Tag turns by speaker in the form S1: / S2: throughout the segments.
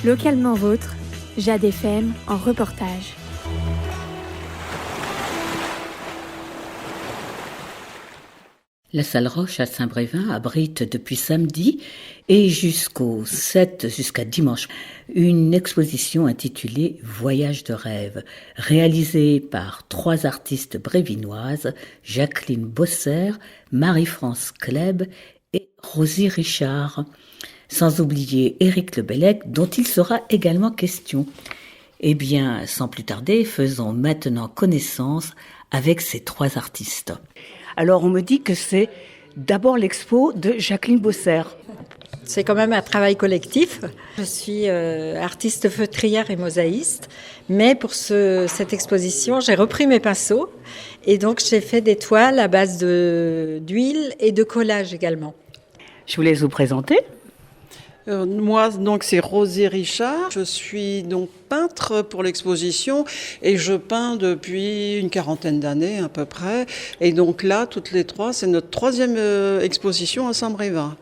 S1: Localement vôtre, Jade FM en reportage.
S2: La Salle Roche à Saint-Brévin abrite depuis samedi et jusqu'à dimanche une exposition intitulée Voyage de rêve, réalisée par 3 artistes brévinoises, Jacqueline Bosser, Marie-France Kleb et Rosie Richard. Sans oublier Éric Lebellec, dont il sera également question. Eh bien, sans plus tarder, faisons maintenant connaissance avec ces 3 artistes.
S3: Alors on me dit que c'est d'abord l'expo de Jacqueline Bosser.
S4: C'est quand même un travail collectif. Je suis artiste feutrière et mosaïste, mais pour cette exposition, j'ai repris mes pinceaux et donc j'ai fait des toiles à base d'huile et de collage également.
S3: Je vous laisse vous présenter.
S5: Moi, donc, c'est Rosie Richard. Je suis donc peintre pour l'exposition et je peins depuis une 40aine d'années à peu près. Et donc là, toutes les 3, c'est notre 3e exposition à Saint-Brévin.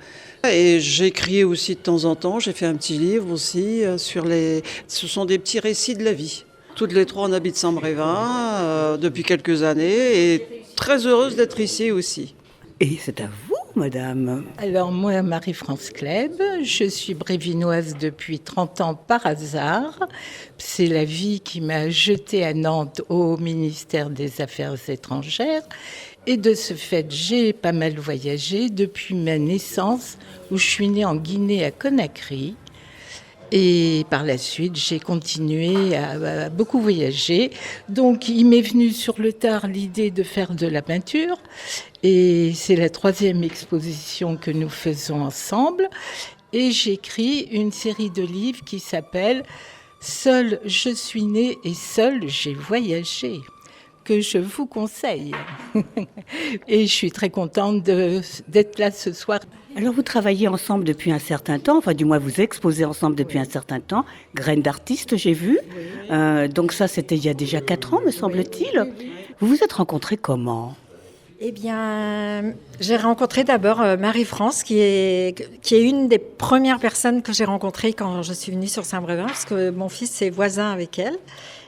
S5: Et j'écris aussi de temps en temps. J'ai fait un petit livre aussi ce sont des petits récits de la vie. Toutes les 3, on habite Saint-Brévin depuis quelques années et très heureuse d'être ici aussi.
S3: Et c'est à vous, madame.
S6: Alors moi, Marie-France Kleb, je suis brévinoise depuis 30 ans par hasard. C'est la vie qui m'a jetée à Nantes au ministère des Affaires étrangères. Et de ce fait, j'ai pas mal voyagé depuis ma naissance, où je suis née en Guinée à Conakry. Et par la suite, j'ai continué à beaucoup voyager. Donc, il m'est venu sur le tard l'idée de faire de la peinture. Et c'est la 3e exposition que nous faisons ensemble. Et j'écris une série de livres qui s'appelle « Seule je suis née et seule j'ai voyagé », que je vous conseille. Et je suis très contente d'être là ce soir.
S3: Alors vous travaillez ensemble depuis un certain temps, enfin du moins vous exposez ensemble depuis un certain temps, Graines d'artistes j'ai vu, donc ça c'était il y a déjà 4 ans me semble-t-il. Vous vous êtes rencontrés comment ?
S4: Eh bien, j'ai rencontré d'abord Marie-France, qui est une des premières personnes que j'ai rencontrées quand je suis venue sur Saint-Brévin, parce que mon fils est voisin avec elle.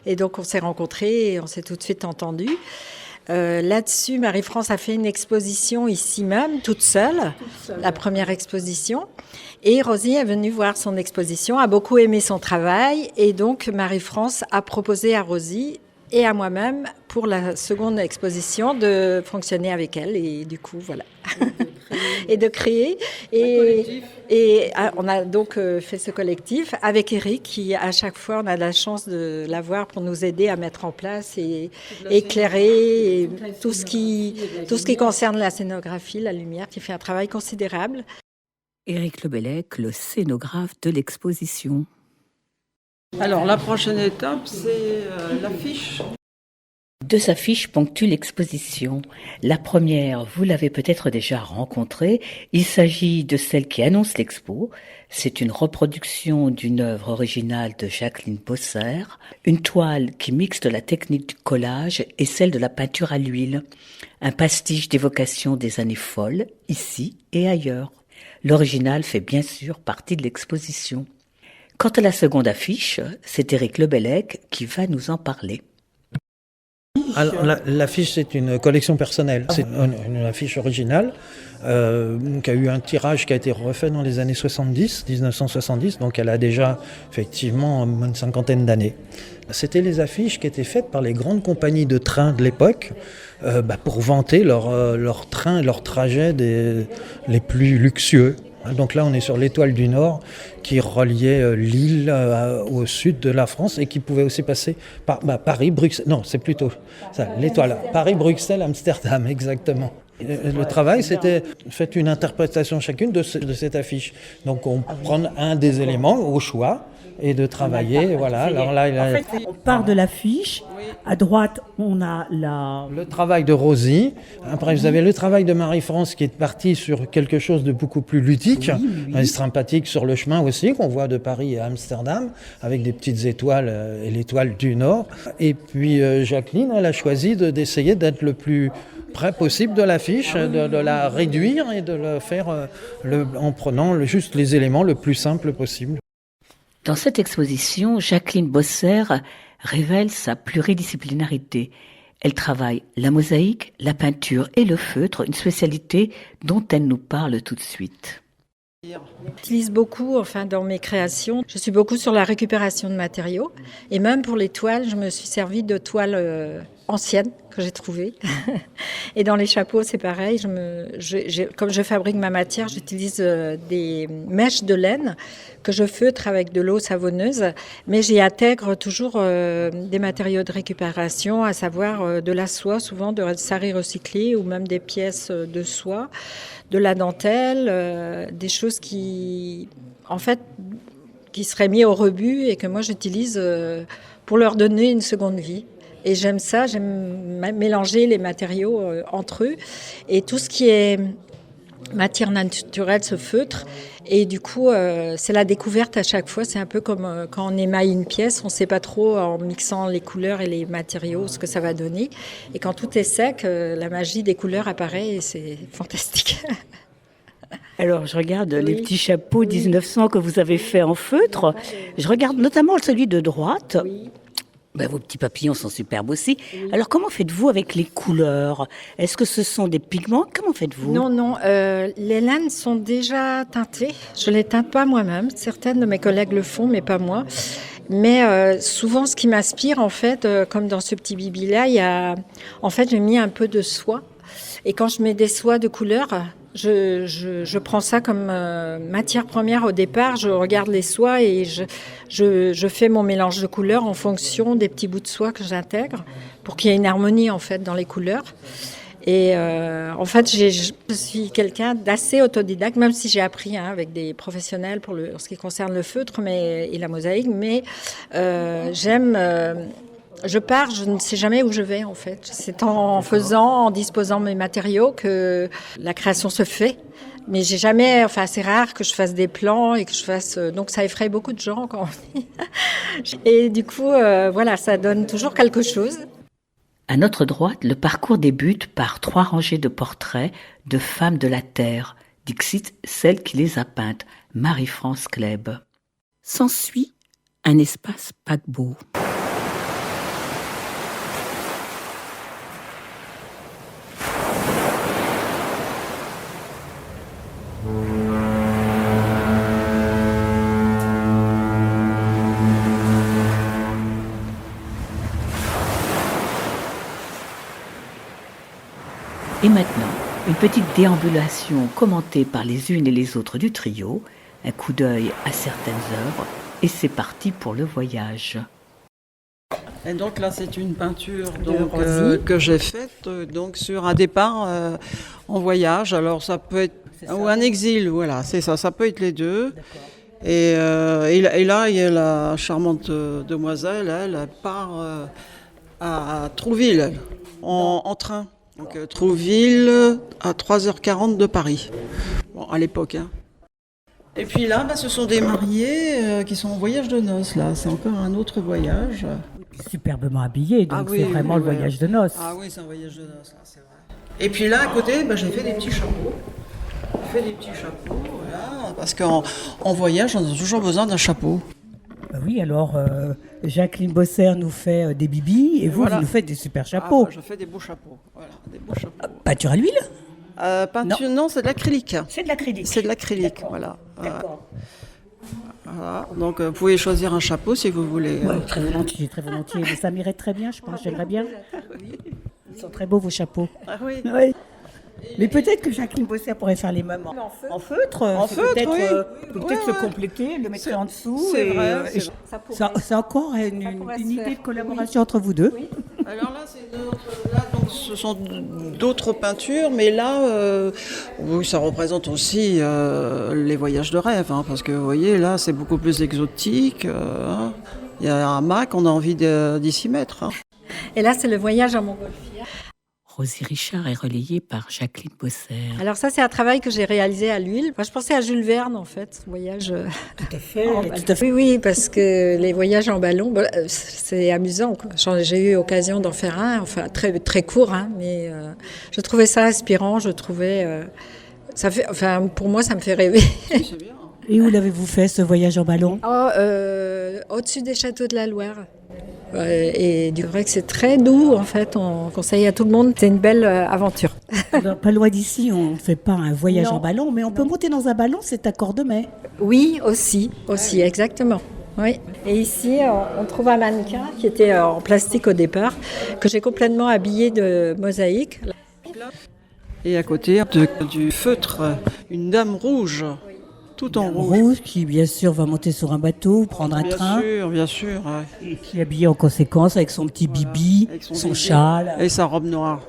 S4: Et donc, on s'est rencontrés et on s'est tout de suite entendus. Là-dessus, Marie-France a fait une exposition ici même, toute seule, la première exposition. Et Rosie est venue voir son exposition, a beaucoup aimé son travail. Et donc, Marie-France a proposé à Rosie et à moi-même, pour la seconde exposition, de fonctionner avec elle. Et du coup, voilà. Et de créer. Et on a donc fait ce collectif avec Eric, qui à chaque fois, on a la chance de l'avoir pour nous aider à mettre en place et éclairer et tout ce qui concerne la scénographie, la lumière, qui fait un travail considérable.
S2: Éric Lebellec, le scénographe de l'exposition.
S5: Alors, la prochaine étape, c'est l'affiche.
S2: 2 affiches ponctuent l'exposition. La première, vous l'avez peut-être déjà rencontrée. Il s'agit de celle qui annonce l'expo. C'est une reproduction d'une œuvre originale de Jacqueline Bosser, une toile qui mixte la technique du collage et celle de la peinture à l'huile. Un pastiche d'évocation des années folles, ici et ailleurs. L'original fait bien sûr partie de l'exposition. Quant à la seconde affiche, c'est Éric Lebellec qui va nous en parler.
S7: Alors, l'affiche, c'est une collection personnelle. C'est une affiche originale qui a eu un tirage qui a été refait dans les années 1970, donc elle a déjà effectivement une 50aine d'années. C'était les affiches qui étaient faites par les grandes compagnies de trains de l'époque pour vanter leurs trains et leurs trajets les plus luxueux. Donc là, on est sur l'étoile du Nord qui reliait l'île au sud de la France et qui pouvait aussi passer par Paris, Bruxelles. Non, c'est plutôt ça, l'étoile. Paris, Bruxelles, Amsterdam, exactement. Le travail, c'était fait une interprétation chacune de cette affiche. Donc on prend un des éléments au choix et de travailler. Voilà. Alors là,
S8: en fait, on part de l'affiche. À droite, on a
S7: le travail de Rosie. Après, vous avez le travail de Marie-France qui est parti sur quelque chose de beaucoup plus ludique, sympathique sur le chemin aussi, qu'on voit de Paris à Amsterdam, avec des petites étoiles et l'étoile du Nord. Et puis Jacqueline, elle a choisi d'essayer d'être le plus près possible de l'affiche, de la réduire et de le faire en prenant juste les éléments le plus simple possible.
S2: Dans cette exposition, Jacqueline Bosser révèle sa pluridisciplinarité. Elle travaille la mosaïque, la peinture et le feutre, une spécialité dont elle nous parle tout de suite.
S4: J'utilise beaucoup, dans mes créations, je suis beaucoup sur la récupération de matériaux. Et même pour les toiles, je me suis servi de toiles anciennes que j'ai trouvées. Et dans les chapeaux, c'est pareil. Comme je fabrique ma matière, j'utilise des mèches de laine que je feutre avec de l'eau savonneuse. Mais j'y intègre toujours des matériaux de récupération, à savoir de la soie, souvent de sari recyclé, ou même des pièces de soie, de la dentelle, des choses qui seraient mises au rebut et que moi j'utilise pour leur donner une seconde vie. Et j'aime ça, j'aime mélanger les matériaux entre eux. Et tout ce qui est matière naturelle se feutre. Et du coup, c'est la découverte à chaque fois. C'est un peu comme quand on émaille une pièce. On ne sait pas trop, en mixant les couleurs et les matériaux, ce que ça va donner. Et quand tout est sec, la magie des couleurs apparaît et c'est fantastique.
S3: Alors, je regarde les petits chapeaux 1900 que vous avez fait en feutre. Je regarde notamment celui de droite.
S4: Oui.
S3: Vos petits papillons sont superbes aussi. Alors, comment faites-vous avec les couleurs? Est-ce que ce sont des pigments? Comment faites-vous?
S4: Non, les laines sont déjà teintées. Je les teinte pas moi-même. Certaines de mes collègues le font, mais pas moi. Mais souvent, ce qui m'inspire, comme dans ce petit bibi-là, j'ai mis un peu de soie. Et quand je mets des soies de couleur, je prends ça comme matière première au départ. Je regarde les soies et je fais mon mélange de couleurs en fonction des petits bouts de soie que j'intègre pour qu'il y ait une harmonie dans les couleurs. Et je suis quelqu'un d'assez autodidacte, même si j'ai appris avec des professionnels pour ce qui concerne le feutre et la mosaïque. Mais j'aime... Je pars, je ne sais jamais où je vais en fait. C'est en disposant mes matériaux que la création se fait. Mais j'ai jamais, c'est rare que je fasse des plans et que je fasse. Donc ça effraie beaucoup de gens quand on dit. Et du coup, ça donne toujours quelque chose.
S2: À notre droite, le parcours débute par 3 rangées de portraits de femmes de la terre, dixit celle qui les a peintes, Marie-France Kleb. S'ensuit un espace paquebot. Et maintenant, une petite déambulation commentée par les unes et les autres du trio, un coup d'œil à certaines œuvres, et c'est parti pour le voyage.
S5: Et donc là, c'est une peinture que j'ai faite sur un départ en voyage. Alors ça peut être ou un exil, voilà, c'est ça. Ça peut être les deux. Et là, il y a la charmante demoiselle, elle part à Trouville en train. Donc Trouville à 3h40 de Paris, à l'époque. Et puis là, ce sont des mariés qui sont en voyage de noces. Là, c'est encore un autre voyage.
S8: Superbement habillés, donc c'est vraiment le voyage de noces.
S5: Ah oui, c'est un voyage de noces, là, c'est vrai. Et puis là, à côté, j'ai fait des petits chapeaux. Voilà, parce qu'en voyage, on a toujours besoin d'un chapeau.
S8: Oui, alors Jacqueline Bosser nous fait des bibis et vous nous faites des super chapeaux.
S5: Je fais des beaux chapeaux. Voilà, des beaux chapeaux.
S8: Peinture à l'huile?
S5: Peinture, non, c'est de l'acrylique.
S8: C'est de l'acrylique.
S5: C'est de l'acrylique,
S8: D'accord.
S5: voilà.
S8: D'accord.
S5: Voilà. Donc vous pouvez choisir un chapeau si vous voulez.
S8: Ouais, très volontiers. Mais ça m'irait très bien, je pense. J'aimerais bien. Ils sont très beaux vos chapeaux.
S5: Ah oui.
S8: Oui. Mais peut-être que Jacqueline Bosser pourrait faire les mêmes en feutre.
S5: En feutre,
S8: peut-être se compléter, le mettre en dessous.
S5: C'est vrai.
S8: C'est encore une idée de collaboration entre vous deux.
S5: Oui. Alors là, donc, ce sont d'autres peintures, mais là, oui, ça représente aussi les voyages de rêve, parce que vous voyez, là, c'est beaucoup plus exotique. Il y a un hamac, on a envie d'y s'y mettre.
S4: Et là, c'est le voyage en Montgolfière.
S2: Rosie Richard est relayée par Jacqueline Bosser.
S4: Alors ça, c'est un travail que j'ai réalisé à l'huile. Moi, je pensais à Jules Verne, en fait, voyage...
S8: Tout à fait.
S4: Oui, parce que les voyages en ballon, c'est amusant, quoi. J'ai eu l'occasion d'en faire un, très, très court, mais je trouvais ça inspirant, pour moi, ça me fait rêver.
S5: C'est bien.
S8: Et où l'avez-vous fait ce voyage en ballon?
S4: Au-dessus des châteaux de la Loire. Et du vrai que c'est très doux, en fait. On conseille à tout le monde. C'est une belle aventure.
S8: Alors, pas loin d'ici, on ne fait pas un voyage
S4: Non.
S8: en ballon, mais on peut monter dans un ballon, c'est à Cordemais.
S4: Oui, aussi, exactement. Oui. Et ici, on trouve un mannequin qui était en plastique au départ, que j'ai complètement habillé de mosaïque.
S5: Et à côté du feutre, une dame rouge, tout en rouge.
S8: Rouge, qui bien sûr va monter sur un bateau, prendre un train,
S5: Bien sûr. Ouais.
S8: et qui est habillé en conséquence avec son petit bibi,
S5: Avec
S8: son
S5: bibi
S8: châle.
S5: Et sa robe noire.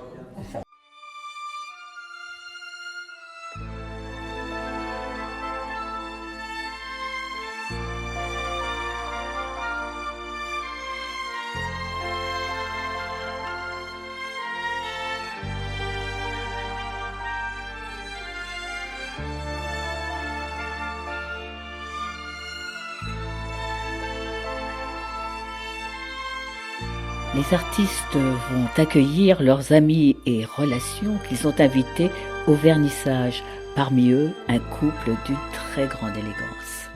S2: Les artistes vont accueillir leurs amis et relations qu'ils ont invités au vernissage. Parmi eux, un couple d'une très grande élégance.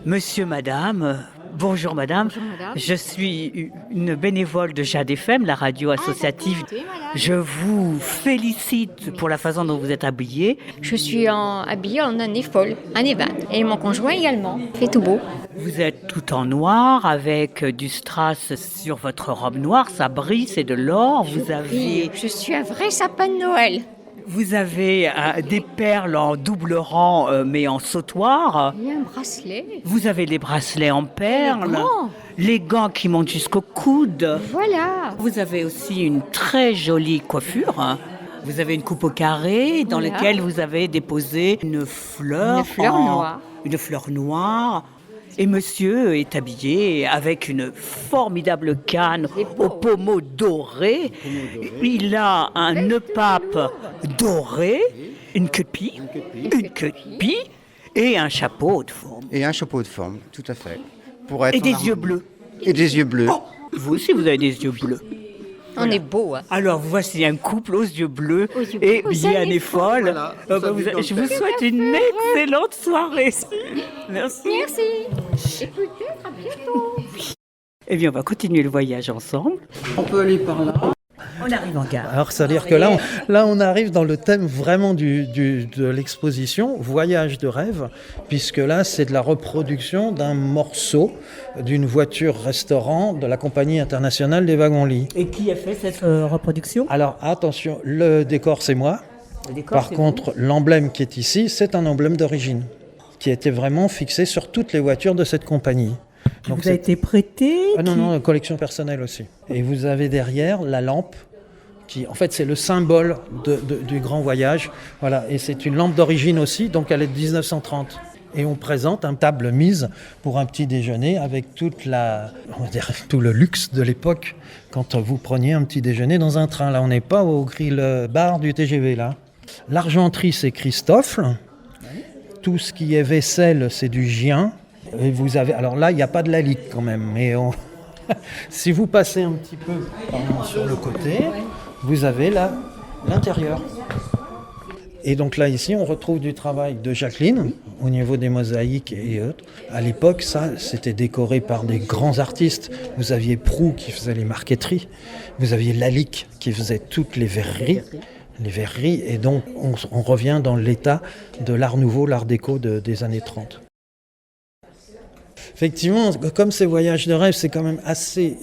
S3: Monsieur, madame, bonjour madame.
S9: Bonjour madame.
S3: Je suis une bénévole de Jade FM, la radio associative. Je vous félicite pour la façon dont vous êtes habillée.
S9: Je suis habillée en année folle, année 20. Et mon conjoint également. Fait tout beau.
S3: Vous êtes tout en noir avec du strass sur votre robe noire, ça brille, c'est de l'or.
S9: Je suis un vrai sapin de Noël.
S3: Vous avez des perles en double rang mais en sautoir.
S9: Il y a un bracelet.
S3: Vous avez les bracelets en perles.
S9: gants.
S3: Les gants qui montent jusqu'au coude.
S9: Voilà.
S3: Vous avez aussi une très jolie coiffure. Vous avez une coupe au carré dans
S9: Voilà.
S3: laquelle vous avez déposé une fleur.
S9: Noire.
S3: Une fleur noire. Et monsieur est habillé avec une formidable canne au pommeau doré. Il a un nœud pape doré, une queue de pie, et un chapeau de forme.
S10: Et un chapeau de forme, tout à fait. Pour être
S3: Et
S10: en
S3: des
S10: harmonie.
S3: yeux bleus.
S10: Et des yeux bleus.
S3: Oh, vous aussi, vous avez des yeux bleus.
S9: On est beau. Hein.
S3: Alors, voici un couple aux yeux bleus
S9: Aux yeux
S3: et
S9: bleus, aux
S3: bien
S9: années
S3: des folles.
S10: Voilà,
S3: Je
S10: ça vit dans le
S3: vous
S10: texte.
S3: souhaite une excellente soirée. Merci.
S9: Merci. Et peut-être à bientôt.
S3: Eh bien, on va continuer le voyage ensemble.
S5: On peut aller par là.
S3: On arrive en gare.
S7: Alors, c'est-à-dire que là, on arrive dans le thème vraiment de l'exposition, voyage de rêve, puisque là, c'est de la reproduction d'un morceau d'une voiture-restaurant de la Compagnie internationale des wagons-lits.
S8: Et qui a fait cette reproduction?
S7: Alors, attention, le décor, c'est moi.
S3: Le décor,
S7: Par
S3: c'est
S7: contre, l'emblème qui est ici, c'est un emblème d'origine, qui a été vraiment fixé sur toutes les voitures de cette compagnie.
S8: Donc vous avez été prêté?
S7: Ah non, collection personnelle aussi. Et vous avez derrière la lampe, qui en fait c'est le symbole du grand voyage. Voilà, et c'est une lampe d'origine aussi, donc elle est de 1930. Et on présente une table mise pour un petit déjeuner avec tout le luxe de l'époque quand vous preniez un petit déjeuner dans un train. Là, on n'est pas au grill bar du TGV là. L'argenterie, c'est Christophe. Tout ce qui est vaisselle, c'est du Gien. Et vous avez, alors là, il n'y a pas de Lalique quand même, mais si vous passez un petit peu sur le côté, vous avez là l'intérieur. Et donc là, ici, on retrouve du travail de Jacqueline au niveau des mosaïques et autres. À l'époque, ça, c'était décoré par des grands artistes. Vous aviez Proulx qui faisait les marqueteries, vous aviez Lalique qui faisait toutes les verreries. Et donc on revient dans l'état de l'art nouveau, l'art déco des années 30. Effectivement, comme ces voyages de rêve, c'est quand même assez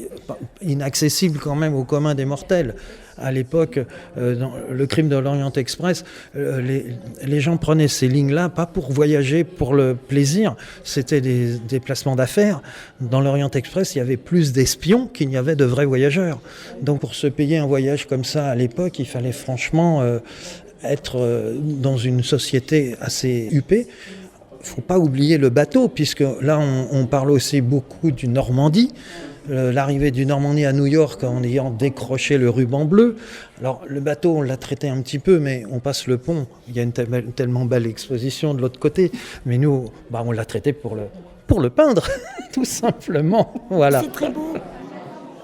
S7: inaccessible quand même au commun des mortels. À l'époque, dans le crime de l'Orient Express, les gens prenaient ces lignes-là pas pour voyager pour le plaisir, c'était des déplacements d'affaires. Dans l'Orient Express, il y avait plus d'espions qu'il n'y avait de vrais voyageurs. Donc pour se payer un voyage comme ça à l'époque, il fallait franchement être dans une société assez huppée. Il ne faut pas oublier le bateau, puisque là, on parle aussi beaucoup du Normandie. L'arrivée du Normandie à New York en ayant décroché le ruban bleu. Alors, le bateau, on l'a traité un petit peu, mais on passe le pont. Il y a une tellement belle exposition de l'autre côté. Mais nous, on l'a traité pour le peindre, tout simplement. Voilà.
S3: C'est très beau.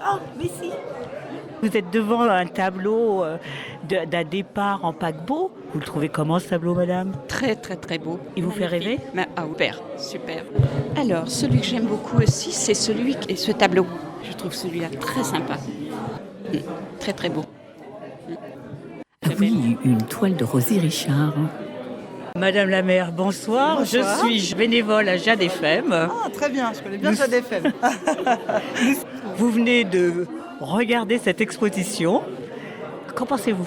S3: Oh, mais si. Vous êtes devant un tableau d'un départ en paquebot. Vous le trouvez comment ce tableau, madame?
S11: Très très très beau.
S3: Il vous fait rêver?
S11: Ah, super, super. Alors, celui que j'aime beaucoup aussi, c'est celui et ce tableau. Je trouve celui-là très sympa. Très très beau.
S2: Ah oui, une toile de Rosie Richard.
S3: Madame la maire, bonsoir.
S12: Bonsoir.
S3: Je suis bénévole à Jade FM.
S12: Ah, très bien, je connais bien Jade FM.
S3: Vous venez de regarder cette exposition. Qu'en pensez-vous?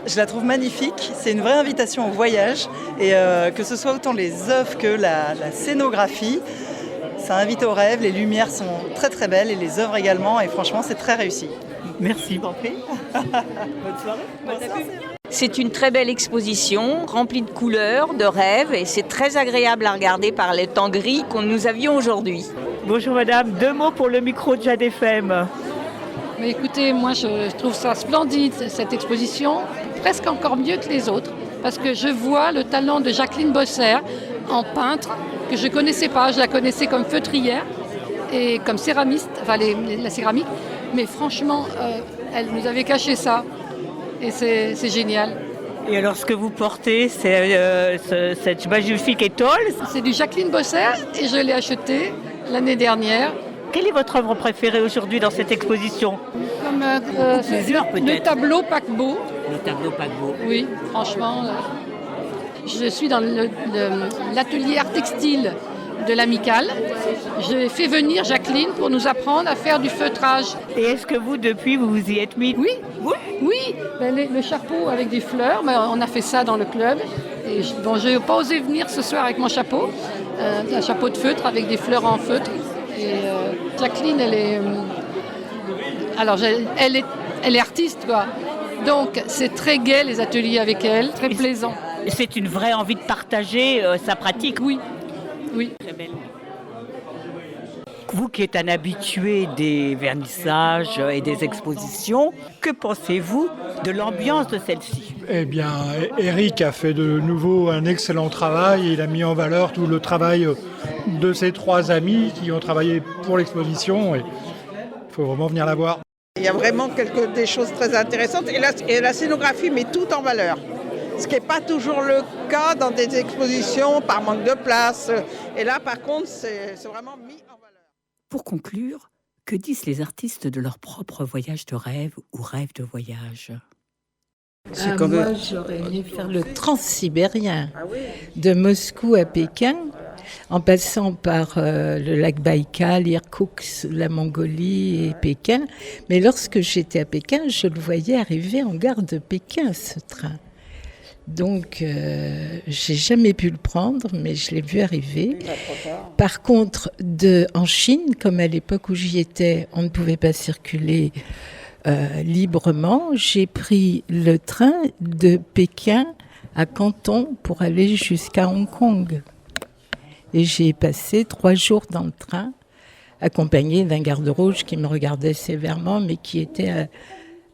S12: Je la trouve magnifique. C'est une vraie invitation au voyage. Et que ce soit autant les œuvres que la scénographie, ça invite au rêve. Les lumières sont très très belles et les œuvres également. Et franchement, c'est très réussi.
S3: Merci.
S12: Bonne soirée. Bonsoir.
S11: C'est une très belle exposition, remplie de couleurs, de rêves, et c'est très agréable à regarder par les temps gris que nous avions aujourd'hui.
S3: Bonjour madame, 2 mots pour le micro de Jade FM.
S13: Mais écoutez, moi je trouve ça splendide, cette exposition, presque encore mieux que les autres, parce que je vois le talent de Jacqueline Bosser en peintre, que je ne connaissais pas, je la connaissais comme feutrière et comme céramiste, enfin la céramique, mais franchement, elle nous avait caché ça. Et c'est génial.
S3: Et alors ce que vous portez, c'est cette magnifique étole?
S13: C'est du Jacqueline Bosser et je l'ai acheté l'année dernière.
S3: Quelle est votre œuvre préférée aujourd'hui dans cette exposition?
S13: Comme
S3: plusieurs peut-être.
S13: Le tableau paquebot.
S3: Le tableau paquebot.
S13: Oui, franchement. Je suis dans l'atelier art textile de l'Amicale. J'ai fait venir Jacqueline pour nous apprendre à faire du feutrage.
S3: Et est-ce que vous, depuis, vous vous y êtes mis?
S13: Oui. Ben, le chapeau avec des fleurs, ben, on a fait ça dans le club. Et je n'ai pas osé venir ce soir avec mon chapeau, un chapeau de feutre avec des fleurs en feutre. Et Jacqueline, elle est artiste, quoi. Donc c'est très gai les ateliers avec elle, très plaisant.
S3: Et c'est une vraie envie de partager sa pratique?
S13: Oui.
S3: Très belle. Vous qui êtes un habitué des vernissages et des expositions, que pensez-vous de l'ambiance de celle-ci?
S14: Eh bien, Eric a fait de nouveau un excellent travail. Il a mis en valeur tout le travail de ses 3 amis qui ont travaillé pour l'exposition. Il faut vraiment venir la voir.
S15: Il y a vraiment des choses très intéressantes et la scénographie met tout en valeur. Ce qui n'est pas toujours le cas dans des expositions par manque de place. Et là, par contre, c'est vraiment mis en valeur.
S2: Pour conclure, que disent les artistes de leur propre voyage de rêve ou rêve de voyage?
S6: Moi, j'aurais aimé faire le transsibérien, de Moscou à Pékin, en passant par le lac Baïkal, Irkoutsk, la Mongolie et Pékin. Mais lorsque j'étais à Pékin, je le voyais arriver en gare de Pékin, ce train. Donc, j'ai jamais pu le prendre, mais je l'ai vu arriver. Par contre, en Chine, comme à l'époque où j'y étais, on ne pouvait pas circuler librement, j'ai pris le train de Pékin à Canton pour aller jusqu'à Hong Kong. Et j'ai passé 3 jours dans le train, accompagné d'un garde rouge qui me regardait sévèrement, mais qui était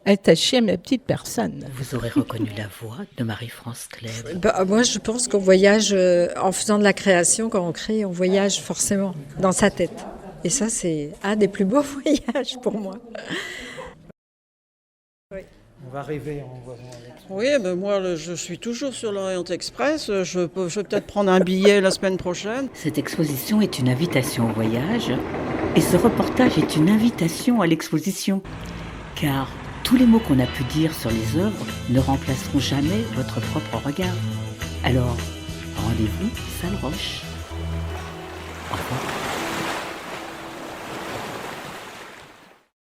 S6: attaché à ma petite personne.
S2: Vous aurez reconnu la voix de Marie-France Kleb?
S4: Moi, je pense qu'on voyage, en faisant de la création, quand on crée, on voyage forcément dans sa tête. Et ça, c'est un des plus beaux voyages pour moi.
S7: On va rêver en voyant.
S5: Oui, ben moi, je suis toujours sur l'Orient Express. Je vais peut-être prendre un billet la semaine prochaine.
S2: Cette exposition est une invitation au voyage et ce reportage est une invitation à l'exposition. Car tous les mots qu'on a pu dire sur les œuvres ne remplaceront jamais votre propre regard. Alors, rendez-vous Salle Roche. Au revoir.